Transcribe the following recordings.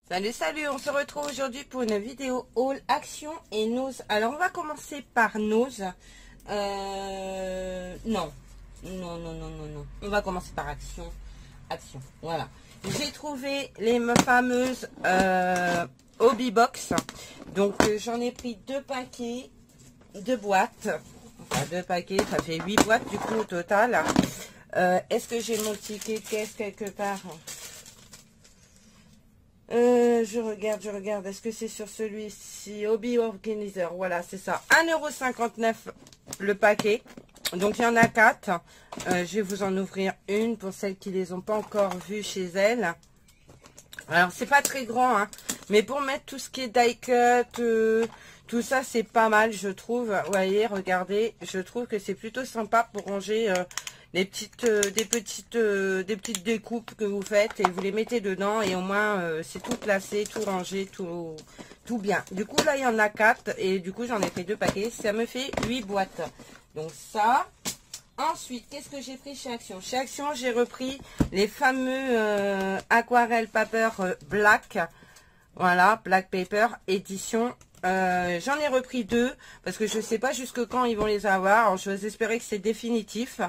Salut, salut, on se retrouve aujourd'hui pour une vidéo haul action et nose. Alors on va commencer par nose. Non, on va commencer par action. Action, voilà. J'ai trouvé les fameuses Hobby Box. Donc j'en ai pris 2 paquets, 2 boîtes. Enfin 2 paquets, ça fait 8 boîtes du coup au total. Est-ce que j'ai mon ticket caisse quelque part? Je regarde, est-ce que c'est sur celui-ci? Hobby Organizer, voilà, c'est ça. 1,59 € le paquet. Donc, il y en a 4. Je vais vous en ouvrir une pour celles qui les ont pas encore vues chez elles. Alors, c'est pas très grand, hein, mais pour mettre tout ce qui est die cut, tout ça, c'est pas mal, je trouve. Vous voyez, regardez, je trouve que c'est plutôt sympa pour ranger des petites découpes que vous faites et vous les mettez dedans et au moins c'est tout placé, tout rangé, tout bien. Du coup là il y en a 4 et du coup j'en ai fait 2 paquets, ça me fait 8 boîtes. Donc ça. Ensuite, qu'est-ce que j'ai pris chez Action? Chez Action, j'ai repris les fameux aquarelle paper black. Voilà, black paper édition. J'en ai repris 2 parce que je sais pas jusque quand ils vont les avoir. Alors, je vais espérer que c'est définitif.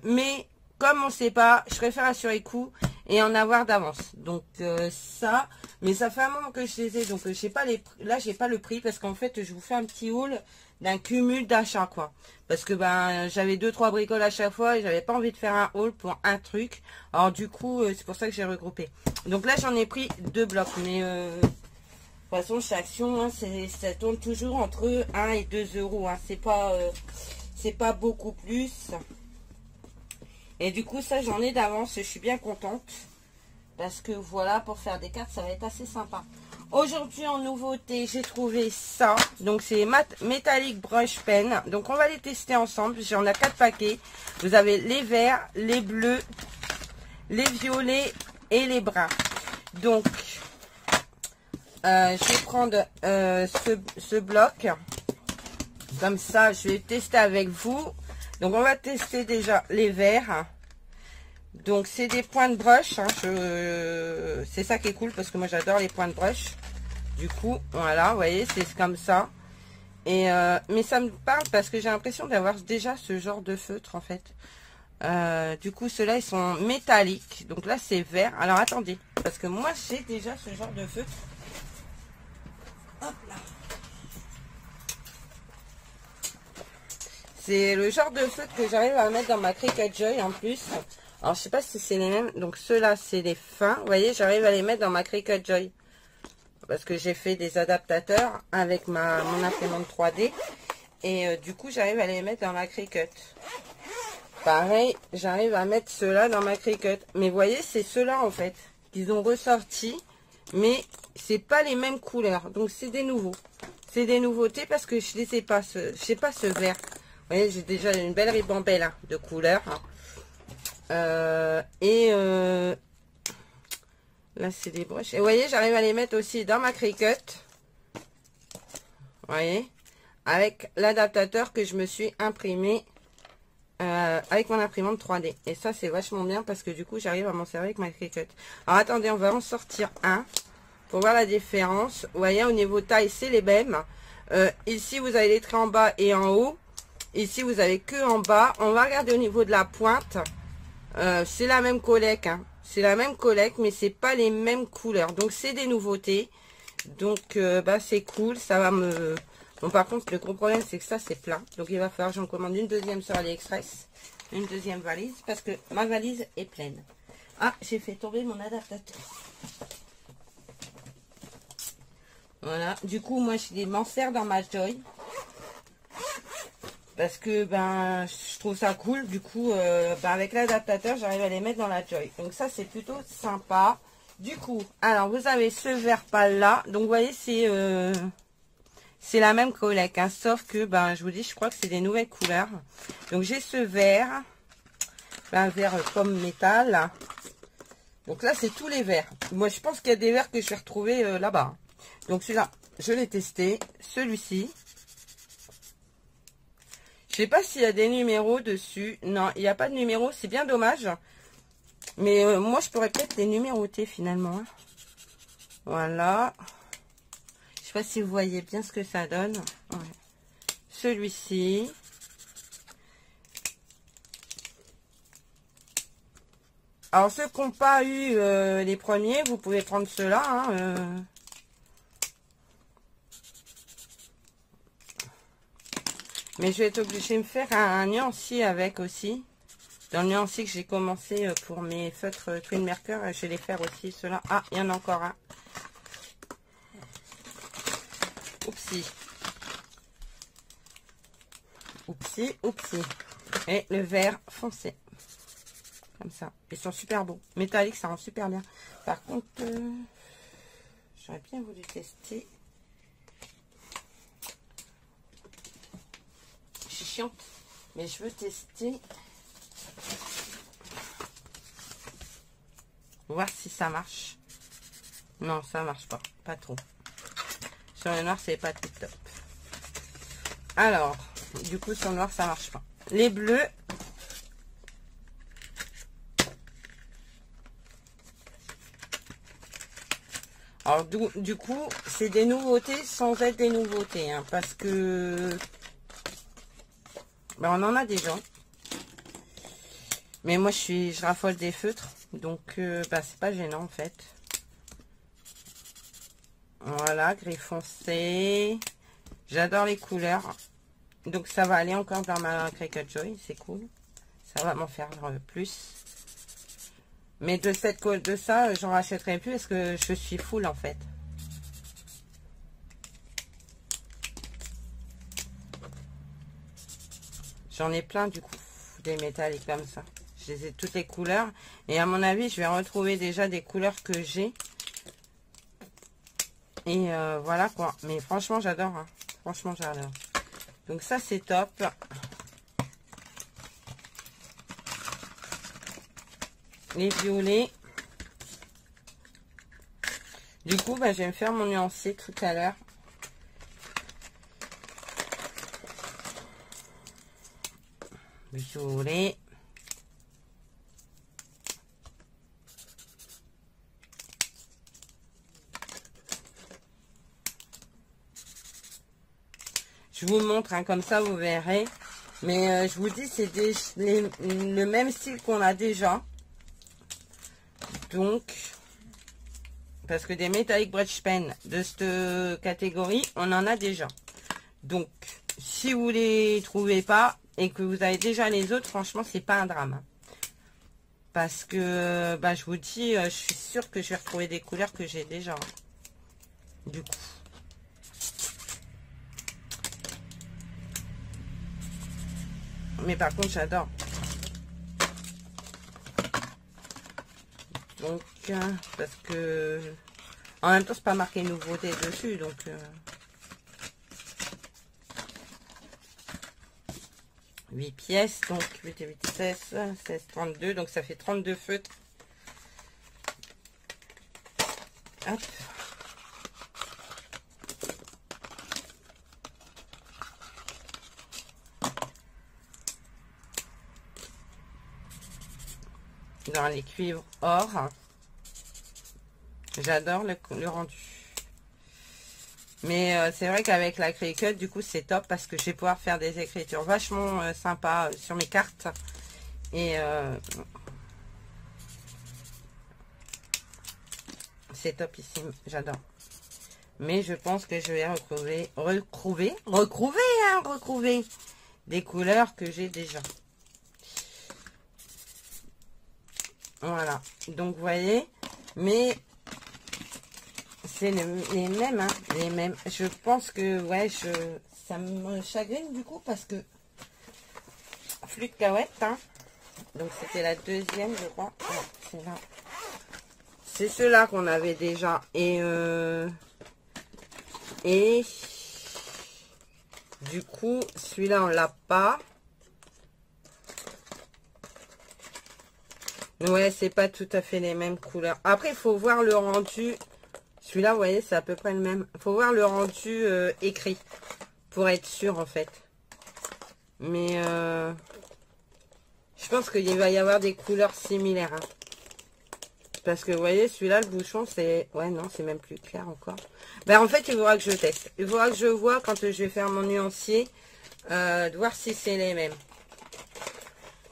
Mais comme on sait pas, je préfère assurer coup et en avoir d'avance. Donc ça, mais ça fait un moment que je les ai, donc j'ai pas là j'ai pas le prix parce qu'en fait je vous fais un petit haul d'un cumul d'achats quoi. Parce que ben j'avais 2-3 bricoles à chaque fois et j'avais pas envie de faire un haul pour un truc. Alors du coup c'est pour ça que j'ai regroupé. Donc là j'en ai pris 2 blocs, mais de toute façon chez Action hein, ça tourne toujours entre 1 et 2 €. Hein. C'est pas beaucoup plus. Et du coup, ça, j'en ai d'avance. Je suis bien contente. Parce que voilà, pour faire des cartes, ça va être assez sympa. Aujourd'hui, en nouveauté, j'ai trouvé ça. Donc, c'est Metallic Brush Pen. Donc, on va les tester ensemble. J'en ai 4 paquets. Vous avez les verts, les bleus, les violets et les bruns. Donc, je vais prendre ce bloc. Comme ça, je vais tester avec vous. Donc, on va tester déjà les verts. Donc, c'est des points de brush. Hein. C'est ça qui est cool parce que moi, j'adore les points de brush. Du coup, voilà, vous voyez, c'est comme ça. Et mais ça me parle parce que j'ai l'impression d'avoir déjà ce genre de feutre, en fait. Du coup, ceux-là, ils sont métalliques. Donc là, c'est vert. Alors, attendez. Parce que moi, j'ai déjà ce genre de feutre. Hop là. C'est le genre de feutre que j'arrive à mettre dans ma Cricut Joy en plus. Alors, je sais pas si c'est les mêmes. Donc, ceux-là, c'est les fins. Vous voyez, j'arrive à les mettre dans ma Cricut Joy. Parce que j'ai fait des adaptateurs avec mon imprimante 3D. Et du coup, j'arrive à les mettre dans ma Cricut. Pareil, j'arrive à mettre ceux-là dans ma Cricut. Mais vous voyez, c'est ceux-là, en fait, qu'ils ont ressorti. Mais c'est pas les mêmes couleurs. Donc, c'est des nouveaux. C'est des nouveautés parce que je ne sais pas ce vert. Vous voyez, j'ai déjà une belle ribambelle hein, de couleurs. Là, c'est des broches. Et vous voyez, j'arrive à les mettre aussi dans ma Cricut. Vous voyez, avec l'adaptateur que je me suis imprimé avec mon imprimante 3D. Et ça, c'est vachement bien parce que du coup, j'arrive à m'en servir avec ma Cricut. Alors, attendez, on va en sortir un pour voir la différence. Vous voyez, au niveau taille, c'est les mêmes. Ici, vous avez les traits en bas et en haut. Ici, vous avez que en bas. On va regarder au niveau de la pointe. C'est la même collecte. Hein. C'est la même collecte, mais c'est pas les mêmes couleurs. Donc, c'est des nouveautés. Donc, bah, c'est cool. Ça va me... Bon, par contre, le gros problème, c'est que ça, c'est plein. Donc, il va falloir que j'en commande une deuxième sur AliExpress. Une deuxième valise, parce que ma valise est pleine. Ah, j'ai fait tomber mon adaptateur. Voilà. Du coup, moi, je m'en sers dans ma Joy. Parce que ben je trouve ça cool. Du coup ben, avec l'adaptateur j'arrive à les mettre dans la Joy. Donc ça c'est plutôt sympa. Du coup alors vous avez ce vert pâle là. Donc vous voyez c'est la même collecte hein, sauf que ben je vous dis je crois que c'est des nouvelles couleurs. Donc j'ai ce vert. Un vert pomme métal. Donc là c'est tous les verts. Moi je pense qu'il y a des verts que je vais retrouver là-bas. Donc celui-là je l'ai testé. Celui-ci. Je sais pas s'il y a des numéros dessus. Non, il n'y a pas de numéro. C'est bien dommage. Mais moi, je pourrais peut-être les numéroter finalement. Hein. Voilà. Je sais pas si vous voyez bien ce que ça donne. Ouais. Celui-ci. Alors, ceux qui n'ont pas eu les premiers, vous pouvez prendre ceux-là. Hein, Mais je vais être obligée de me faire un nuancier avec aussi. Dans le nuancier que j'ai commencé pour mes feutres Twin Mercure, je vais les faire aussi ceux-là. Ah, il y en a encore un. Oupsie. Oupsie, oupsie. Et le vert foncé. Comme ça. Ils sont super beaux. Métallique, ça rend super bien. Par contre, j'aurais bien voulu tester. Je suis chiante. Mais je veux tester. Voir si ça marche. Non, ça marche pas. Pas trop. Sur le noir, c'est pas tout top. Alors, du coup, sur le noir, ça marche pas. Les bleus. Alors, du coup, c'est des nouveautés sans être des nouveautés. Hein, parce que... Ben, on en a déjà. Mais moi, je raffole des feutres. Donc, bah, c'est pas gênant, en fait. Voilà, gris foncé. J'adore les couleurs. Donc, ça va aller encore dans ma Cricut Joy. C'est cool. Ça va m'en faire plus. Mais de ça, j'en rachèterai plus parce que je suis full, en fait. J'en ai plein, du coup, des métalliques comme ça. Je les ai toutes les couleurs. Et à mon avis, je vais retrouver déjà des couleurs que j'ai. Et voilà quoi. Mais franchement, j'adore. Hein. Franchement, j'adore. Donc ça, c'est top. Les violets. Du coup, bah, je vais me faire mon nuancier tout à l'heure. Violet. Je vous montre, hein, comme ça vous verrez. Mais je vous dis, c'est le même style qu'on a déjà. Donc, parce que des métalliques brush pen de cette catégorie, on en a déjà. Donc, si vous les trouvez pas et que vous avez déjà les autres, franchement, c'est pas un drame. Parce que, bah, je vous dis, je suis sûre que je vais retrouver des couleurs que j'ai déjà. Du coup. Mais par contre, j'adore. Donc, parce que... En même temps, c'est pas marqué nouveauté dessus, donc... 8 pièces, donc 8 et 8, 16, 16, 32, donc ça fait 32 feutres. Hop. Dans les cuivres or. J'adore le rendu. Mais c'est vrai qu'avec la Cricut, du coup, c'est top parce que je vais pouvoir faire des écritures vachement sympas sur mes cartes. Et c'est topissime, j'adore. Mais je pense que je vais retrouver des couleurs que j'ai déjà. Voilà, donc vous voyez, mais c'est les mêmes, hein, les mêmes. Je pense que, ouais, ça me chagrine du coup parce que flûte cahuète, hein. Donc c'était la deuxième, je crois. Ouais, c'est là. C'est ceux-là qu'on avait déjà. Et du coup, celui-là, on l'a pas. Ouais, c'est pas tout à fait les mêmes couleurs. Après, il faut voir le rendu. Celui-là, vous voyez, c'est à peu près le même. Il faut voir le rendu écrit pour être sûr, en fait. Mais je pense qu'il va y avoir des couleurs similaires. Hein. Parce que vous voyez, celui-là, le bouchon, c'est... Ouais, non, c'est même plus clair encore. Ben, en fait, il faudra que je teste. Il faudra que je vois quand je vais faire mon nuancier, de voir si c'est les mêmes.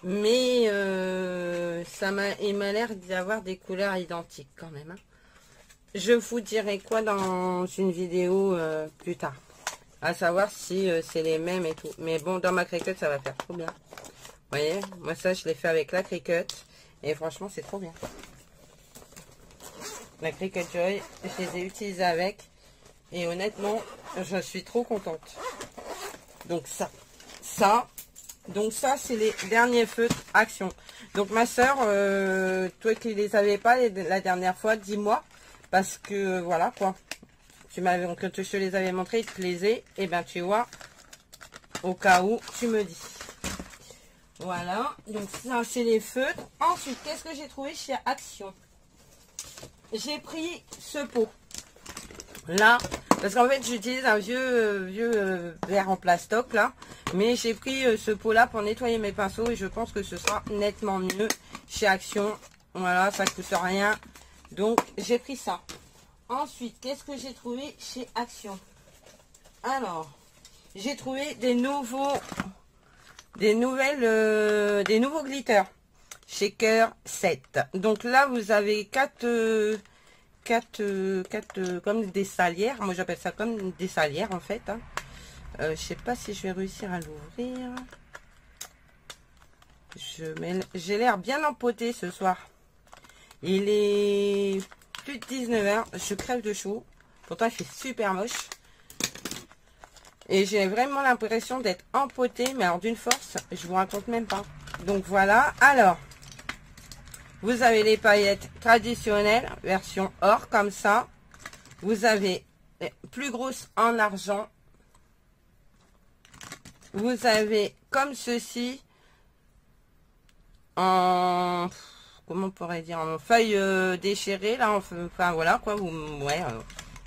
Mais il m'a l'air d'y avoir des couleurs identiques quand même. Hein. Je vous dirai quoi dans une vidéo plus tard. À savoir si c'est les mêmes et tout. Mais bon, dans ma Cricut, ça va faire trop bien. Vous voyez, moi ça, je l'ai fait avec la Cricut. Et franchement, c'est trop bien. La Cricut Joy, je les ai utilisées avec. Et honnêtement, je suis trop contente. Donc ça, c'est les derniers feutres Action. Donc ma soeur, toi qui les avais pas la dernière fois, dis-moi. Parce que voilà quoi. Quand je te les avais montrés, ils te plaisaient. Et ben tu vois, au cas où, tu me dis. Voilà. Donc ça, c'est les feutres. Ensuite, qu'est-ce que j'ai trouvé chez Action? J'ai pris ce pot. Là, parce qu'en fait, j'utilise un vieux verre en plastoc là. Mais j'ai pris ce pot là pour nettoyer mes pinceaux. Et je pense que ce sera nettement mieux chez Action. Voilà, ça coûte rien. Donc, j'ai pris ça. Ensuite, qu'est-ce que j'ai trouvé chez Action? Alors, j'ai trouvé des nouveaux glitters. Shaker 7. Donc là, vous avez 4 comme des salières. Moi, j'appelle ça comme des salières en fait. Hein. Je sais pas si je vais réussir à l'ouvrir. J'ai l'air bien empoté ce soir. Il est plus de 19h. Je crève de chaud. Pourtant, il fait super moche. Et j'ai vraiment l'impression d'être empotée. Mais alors d'une force, je vous raconte même pas. Donc voilà. Alors, vous avez les paillettes traditionnelles, version or, comme ça. Vous avez les plus grosses en argent. Vous avez comme ceci, en... Comment on pourrait dire, en feuilles déchirées, là, enfin voilà quoi, ouais,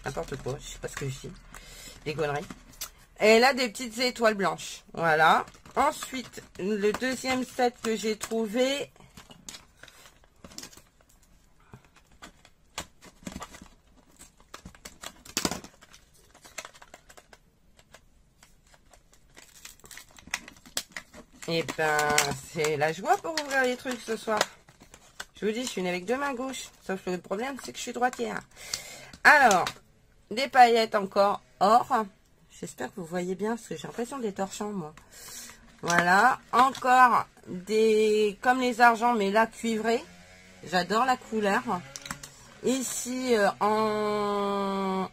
n'importe quoi, je sais pas ce que je dis, des conneries. Et là, des petites étoiles blanches, voilà. Ensuite, le deuxième set que j'ai trouvé, et ben, c'est la joie pour ouvrir les trucs ce soir. Je vous dis, je suis née avec deux mains gauches. Sauf que le problème, c'est que je suis droitière. Alors, des paillettes encore or. J'espère que vous voyez bien, parce que j'ai l'impression d'être torchant, moi. Voilà. Encore des... comme les argents, mais là, cuivrés. J'adore la couleur. Ici, en...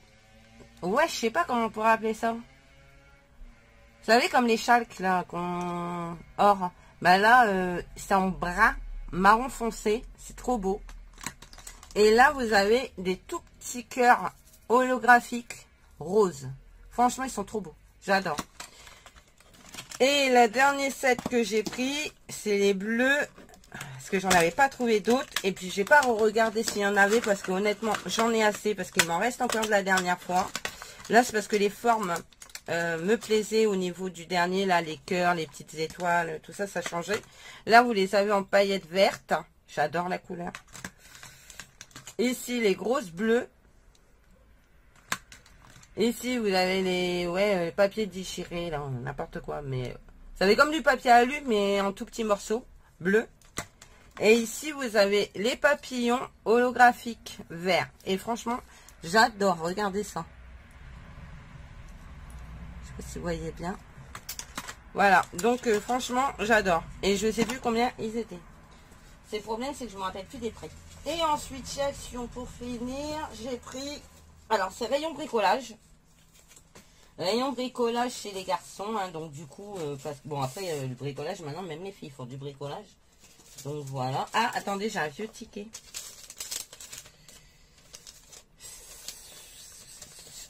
Ouais, je sais pas comment on pourrait appeler ça. Vous savez, comme les chalques, là, qu'on... or. Bah là, c'est en brun. Marron foncé, c'est trop beau. Et là, vous avez des tout petits cœurs holographiques roses. Franchement, ils sont trop beaux. J'adore. Et le dernier set que j'ai pris, c'est les bleus. Parce que j'en avais pas trouvé d'autres. Et puis, j'ai pas regardé s'il y en avait. Parce que honnêtement, j'en ai assez. Parce qu'il m'en reste encore de la dernière fois. Là, c'est parce que les formes me plaisaient au niveau du dernier. Là, les cœurs, les petites étoiles, tout ça, ça changeait. Là, vous les avez en paillettes vertes. J'adore la couleur. Ici, les grosses bleues. Ici, vous avez les papiers déchirés, là, n'importe quoi. Mais ça fait comme du papier alu, mais en tout petits morceaux bleus. Et ici, vous avez les papillons holographiques verts. Et franchement, j'adore. Regardez ça. Je sais pas si vous voyez bien. Voilà. Donc, franchement, j'adore. Et je sais plus combien ils étaient. C'est le problème, c'est que je ne me rappelle plus des prix. Et ensuite, chez Action, pour finir, j'ai pris... Alors, c'est rayon bricolage. Rayon bricolage chez les garçons. Hein, donc, du coup, bon, après, le bricolage, maintenant, même les filles font du bricolage. Donc, voilà. Ah, attendez, j'ai un vieux ticket.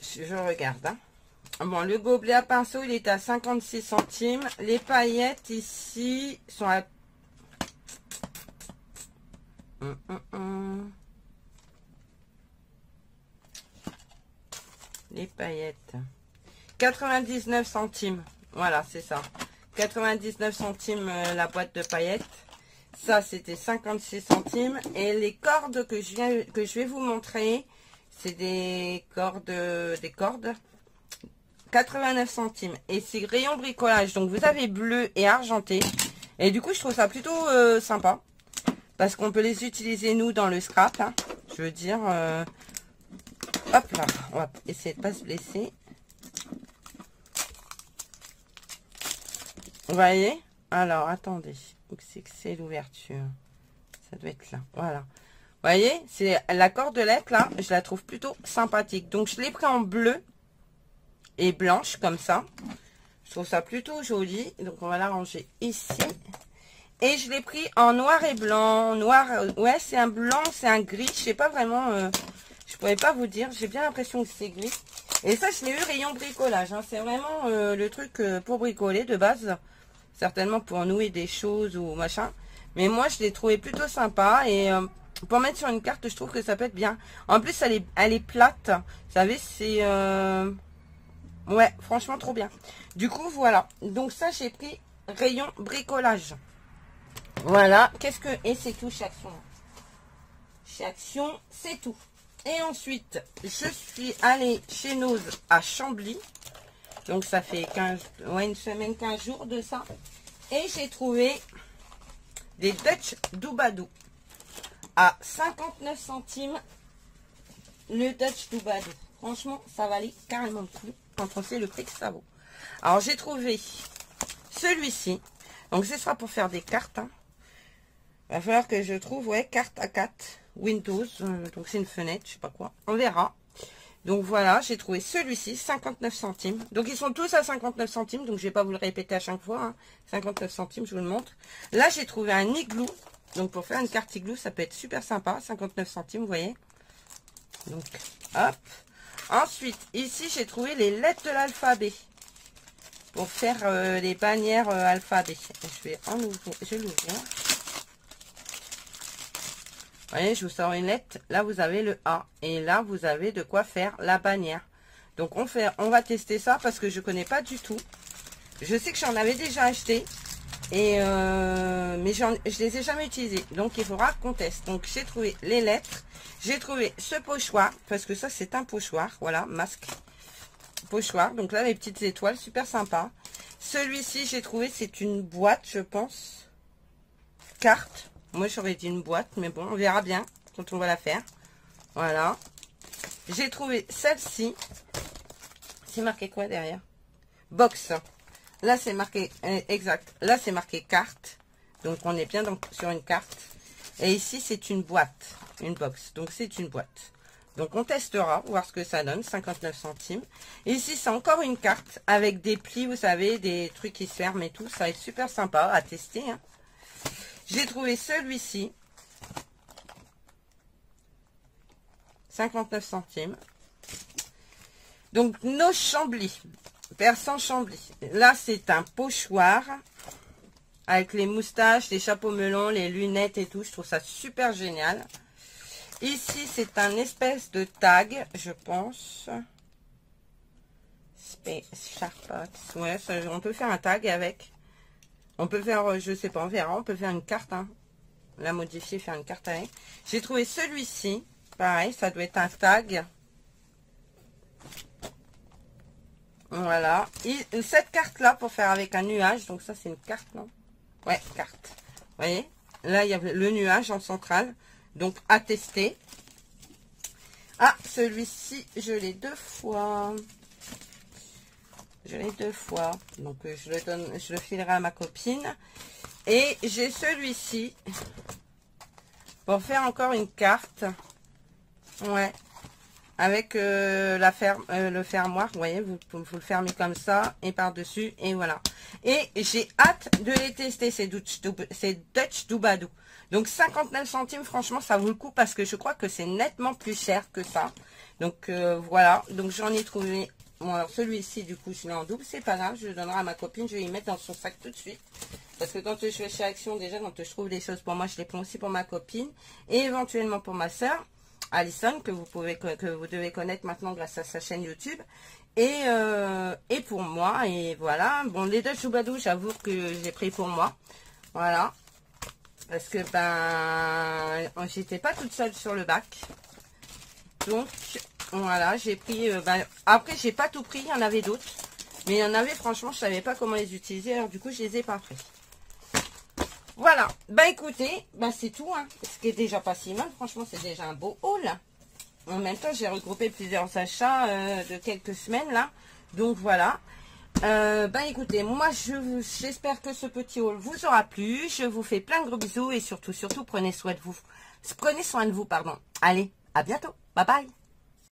Je regarde. Hein. Bon, le gobelet à pinceau, il est à 56 centimes. Les paillettes, ici, sont à... Les paillettes. 99 centimes. Voilà, c'est ça. 99 centimes la boîte de paillettes. Ça, c'était 56 centimes. Et les cordes que je vais vous montrer, c'est des cordes 89 centimes. Et c'est rayon bricolage. Donc, vous avez bleu et argenté. Et du coup, je trouve ça plutôt sympa. Parce qu'on peut les utiliser, nous, dans le scrap. Hein. Je veux dire... hop là. On va essayer de ne pas se blesser. Vous voyez? Alors, attendez. Où c'est que c'est l'ouverture? Ça doit être là. Voilà. Vous voyez? C'est la cordelette, là. Je la trouve plutôt sympathique. Donc, je l'ai pris en bleu et blanche, comme ça. Je trouve ça plutôt joli. Donc, on va la ranger ici. Et je l'ai pris en noir et blanc. Noir, ouais, c'est un blanc, c'est un gris. Je sais pas vraiment... je pourrais pas vous dire. J'ai bien l'impression que c'est gris. Et ça, je l'ai eu rayon bricolage. Hein. C'est vraiment le truc pour bricoler de base. Certainement pour nouer des choses ou machin. Mais moi, je l'ai trouvé plutôt sympa. Et pour mettre sur une carte, je trouve que ça peut être bien. En plus, elle est plate. Vous savez, c'est... ouais, franchement, trop bien. Du coup, voilà. Donc ça, j'ai pris rayon bricolage. Voilà. Qu'est-ce que... Et c'est tout, chez Action. Chez Action, c'est tout. Et ensuite, je suis allée chez Nose à Chambly. Donc, ça fait 15, ouais, une semaine, 15 jours de ça. Et j'ai trouvé des Dutch Doobadoo à 59 centimes. Le Dutch Doobadoo. Franchement, ça valait carrément le coup quand on sait le prix que ça vaut. Alors, j'ai trouvé celui-ci. Donc, ce sera pour faire des cartes. Hein. Il va falloir que je trouve, ouais, carte à 4 Windows. Donc, c'est une fenêtre, je sais pas quoi. On verra. Donc voilà, j'ai trouvé celui-ci, 59 centimes. Donc ils sont tous à 59 centimes, donc je vais pas vous le répéter à chaque fois. Hein. 59 centimes, je vous le montre. Là, j'ai trouvé un igloo. Donc pour faire une carte igloo, ça peut être super sympa. 59 centimes, vous voyez. Donc, hop. Ensuite, ici, j'ai trouvé les lettres de l'alphabet. Pour faire les bannières alphabet. Je vais en ouvrir, je l'ouvrir. Vous voyez, je vous sors une lettre. Là, vous avez le A. Et là, vous avez de quoi faire la bannière. Donc, on va tester ça parce que je ne connais pas du tout. Je sais que j'en avais déjà acheté. Et mais je les ai jamais utilisés. Donc, il faudra qu'on teste. Donc, j'ai trouvé les lettres. J'ai trouvé ce pochoir. Parce que ça, c'est un pochoir. Voilà, masque. Pochoir. Donc là, les petites étoiles. Super sympa. Celui-ci, j'ai trouvé, c'est une boîte, je pense. Carte. Moi, j'aurais dit une boîte, mais bon, on verra bien quand on va la faire. Voilà. J'ai trouvé celle-ci. C'est marqué quoi derrière? Box. Là, c'est marqué, exact. Là, c'est marqué carte. Donc, on est bien sur une carte. Et ici, c'est une boîte. Une box. Donc, c'est une boîte. Donc, on testera, voir ce que ça donne. 59 centimes. Et ici, c'est encore une carte avec des plis, vous savez, des trucs qui se ferment et tout. Ça va être super sympa à tester, hein. J'ai trouvé celui-ci, 59 centimes. Donc, nos Chambly, Persan Chambly. Là, c'est un pochoir avec les moustaches, les chapeaux melons, les lunettes et tout. Je trouve ça super génial. Ici, c'est un espèce de tag, je pense. Sharpots. Ouais, ça, on peut faire un tag avec. On peut faire, je sais pas, on verra. On peut faire une carte, hein. La modifier, faire une carte avec. J'ai trouvé celui-ci. Pareil, ça doit être un tag. Voilà. Et cette carte-là, pour faire avec un nuage. Donc ça, c'est une carte, non? Ouais, carte. Vous voyez? Là, il y a le nuage en centrale. Donc, à tester. Ah, celui-ci, je l'ai 2 fois. Je l'ai 2 fois. Donc, je le filerai à ma copine. Et j'ai celui-ci. Pour faire encore une carte. Ouais. Avec le fermoir. Vous voyez, vous le fermez comme ça. Et par-dessus. Et voilà. Et j'ai hâte de les tester, ces Dutch Doobadoo. Donc 59 centimes, franchement, ça vaut le coup parce que je crois que c'est nettement plus cher que ça. Donc voilà, donc j'en ai trouvé. Bon, alors celui-ci, du coup, je l'ai en double, c'est pas grave, je le donnerai à ma copine, je vais y mettre dans son sac tout de suite. Parce que quand je fais chez Action, déjà, quand je trouve des choses pour moi, je les prends aussi pour ma copine. Et éventuellement pour ma soeur, Alison, que vous devez connaître maintenant grâce à sa chaîne YouTube. Et pour moi, et voilà. Bon, les Dutch Doobadoo, j'avoue que j'ai pris pour moi. Voilà. Parce que ben j'étais pas toute seule sur le bac. Donc voilà, j'ai pris après j'ai pas tout pris, il y en avait d'autres. Mais il y en avait franchement, je savais pas comment les utiliser, alors du coup je les ai pas pris. Voilà, bah écoutez, bah c'est tout, hein. Ce qui est déjà pas si mal, franchement c'est déjà un beau haul. En même temps j'ai regroupé plusieurs achats de quelques semaines là. Donc voilà. Bah écoutez, moi j'espère que ce petit haul vous aura plu. Je vous fais plein de gros bisous et surtout prenez soin de vous. Prenez soin de vous, pardon. Allez, à bientôt. Bye bye.